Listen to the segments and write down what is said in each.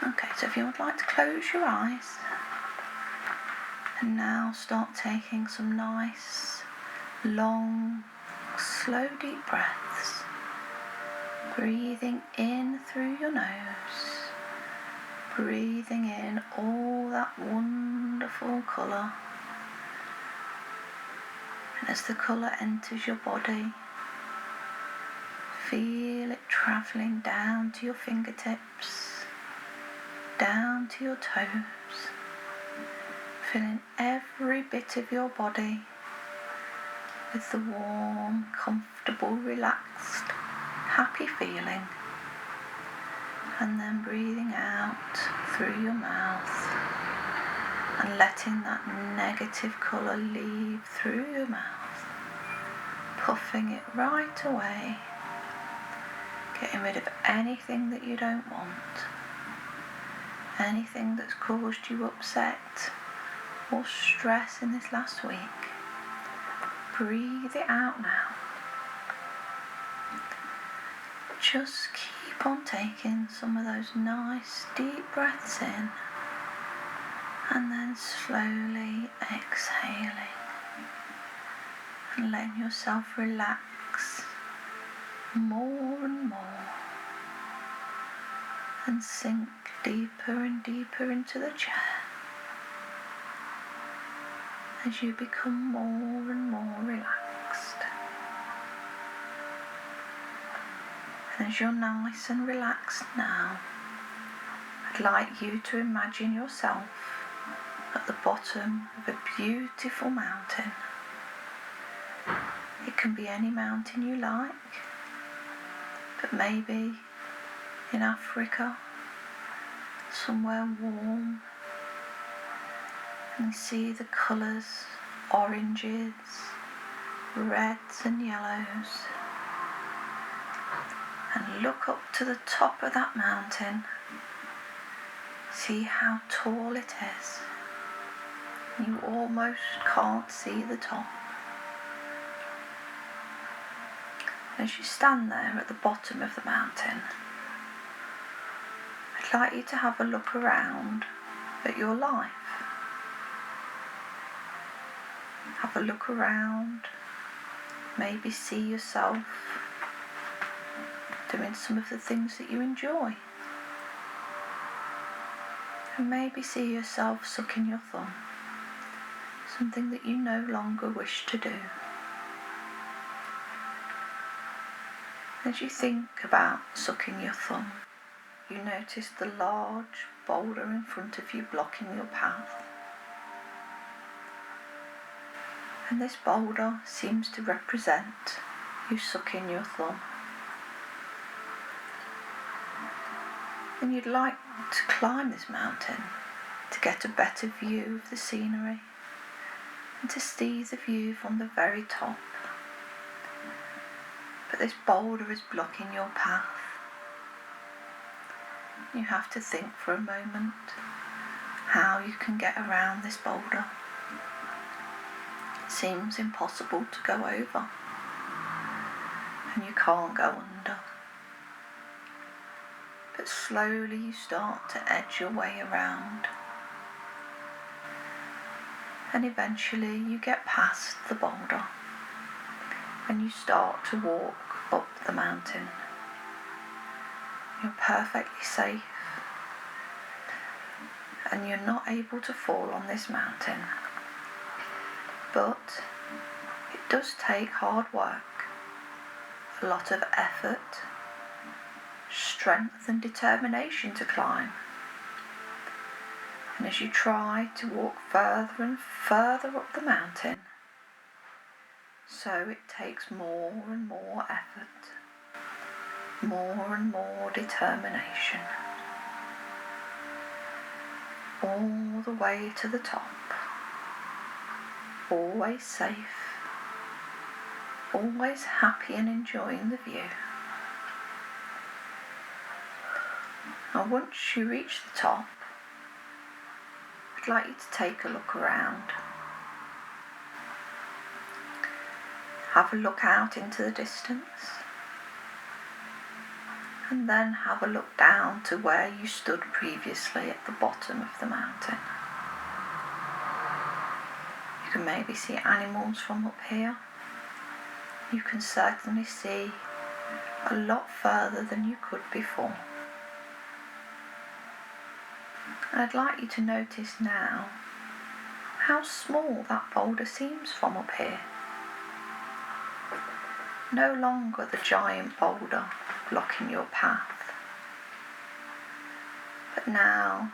Okay, so if you would like to close your eyes and now start taking some nice, long, slow, deep breaths, breathing in through your nose, breathing in all that wonderful colour, and as the colour enters your body, feel it travelling down to your fingertips, down to your toes, filling every bit of your body with the warm, comfortable, relaxed, happy feeling, and then breathing out through your mouth and letting that negative colour leave through your mouth, puffing it right away, getting rid of anything that you don't want, anything that's caused you upset or stress in this last week. Breathe it out now. Just keep on taking some of those nice deep breaths in and then slowly exhaling and letting yourself relax more and more and sink deeper and deeper into the chair as you become more and more relaxed. And as you're nice and relaxed now, I'd like you to imagine yourself at the bottom of a beautiful mountain. It can be any mountain you like, but maybe in Africa, somewhere warm, and see the colours, oranges, reds and yellows, and look up to the top of that mountain, see how tall it is. You almost can't see the top. As you stand there at the bottom of the mountain, I'd like you to have a look around at your life. Have a look around, maybe see yourself doing some of the things that you enjoy. And maybe see yourself sucking your thumb, something that you no longer wish to do. As you think about sucking your thumb, you notice the large boulder in front of you blocking your path. And this boulder seems to represent you sucking your thumb. And you'd like to climb this mountain to get a better view of the scenery and to see the view from the very top. But this boulder is blocking your path. You have to think for a moment how you can get around this boulder. It seems impossible to go over, and you can't go under. But slowly you start to edge your way around, and eventually you get past the boulder and you start to walk up the mountain. You're perfectly safe and you're not able to fall on this mountain. But it does take hard work, a lot of effort, strength and determination to climb. And as you try to walk further and further up the mountain, so it takes more and more effort, more and more determination, all the way to the top, always safe, always happy and enjoying the view. And once you reach the top, I'd like you to take a look around. Have a look out into the distance And then have a look down to where you stood previously at the bottom of the mountain. You can maybe see animals from up here. You can certainly see a lot further than you could before. And I'd like you to notice now how small that boulder seems from up here. No longer the giant boulder blocking your path, but now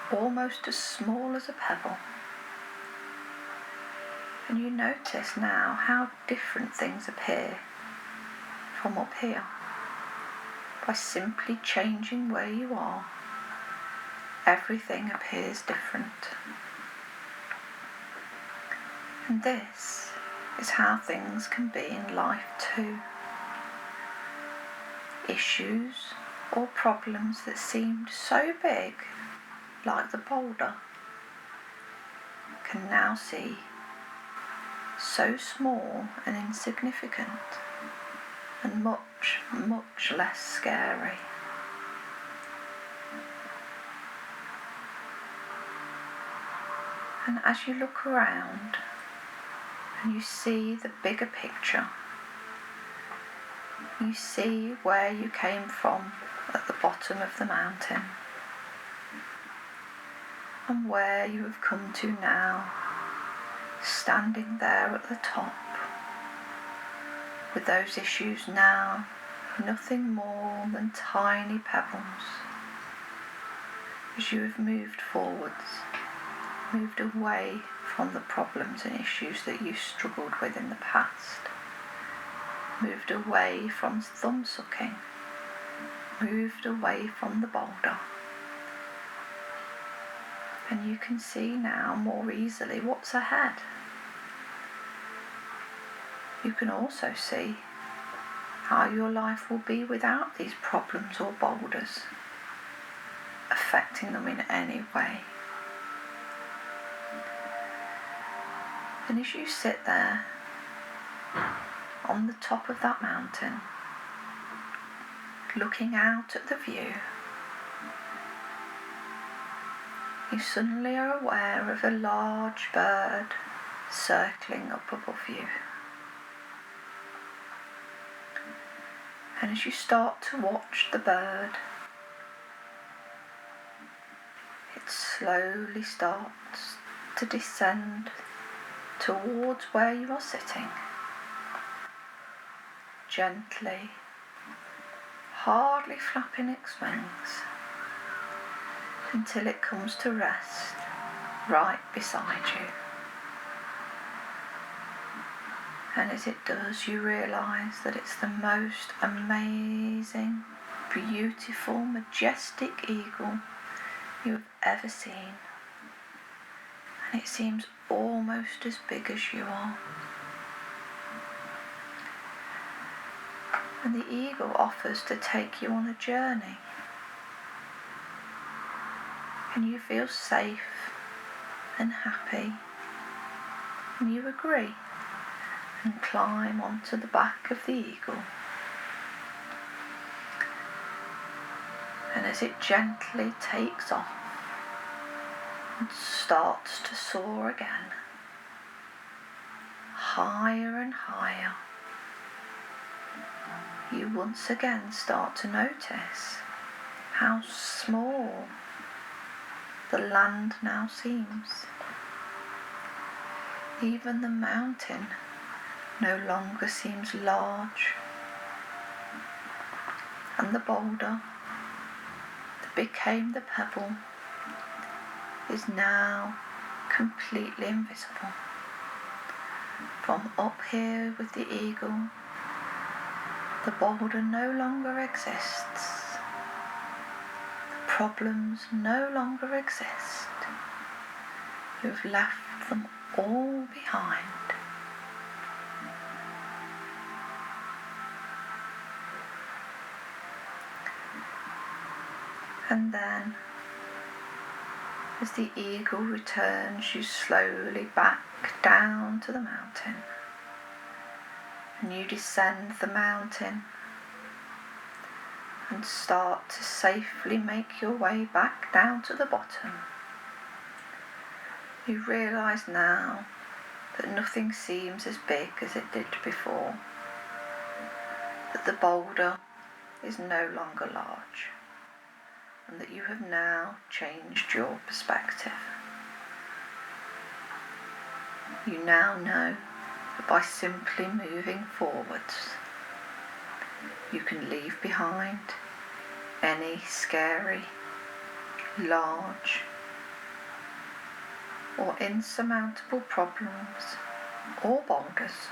almost as small as a pebble. And you notice now how different things appear from up here. By simply changing where you are, everything appears different. And this is how things can be in life too. Issues or problems that seemed so big, like the boulder, can now seem so small and insignificant and much, much less scary. And as you look around and you see the bigger picture, you see where you came from at the bottom of the mountain and where you have come to now, standing there at the top, with those issues now nothing more than tiny pebbles. As you have moved forwards, moved away from the problems and issues that you struggled with in the past, moved away from thumb sucking, moved away from the boulder. And you can see now more easily what's ahead. You can also see how your life will be without these problems or boulders affecting them in any way. And as you sit there on the top of that mountain, looking out at the view, you suddenly are aware of a large bird circling up above you. And as you start to watch the bird, it slowly starts to descend towards where you are sitting, gently, hardly flapping its wings, until it comes to rest right beside you. And as it does, you realise that it's the most amazing, beautiful, majestic eagle you have ever seen. And it seems almost as big as you are. And the eagle offers to take you on a journey. And you feel safe and happy. And you agree and climb onto the back of the eagle. And as it gently takes off and starts to soar again, higher and higher, you once again start to notice how small the land now seems. Even the mountain no longer seems large, and the boulder that became the pebble is now completely invisible. From up here with the eagle, the boulder no longer exists. The problems no longer exist. You've left them all behind. And then, as the eagle returns you slowly back down to the mountain, and you descend the mountain, and start to safely make your way back down to the bottom. You realise now that nothing seems as big as it did before, that the boulder is no longer large, and that you have now changed your perspective. You now know that by simply moving forwards, you can leave behind any scary, large, or insurmountable problems or boulders,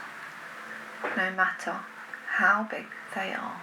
no matter how big they are.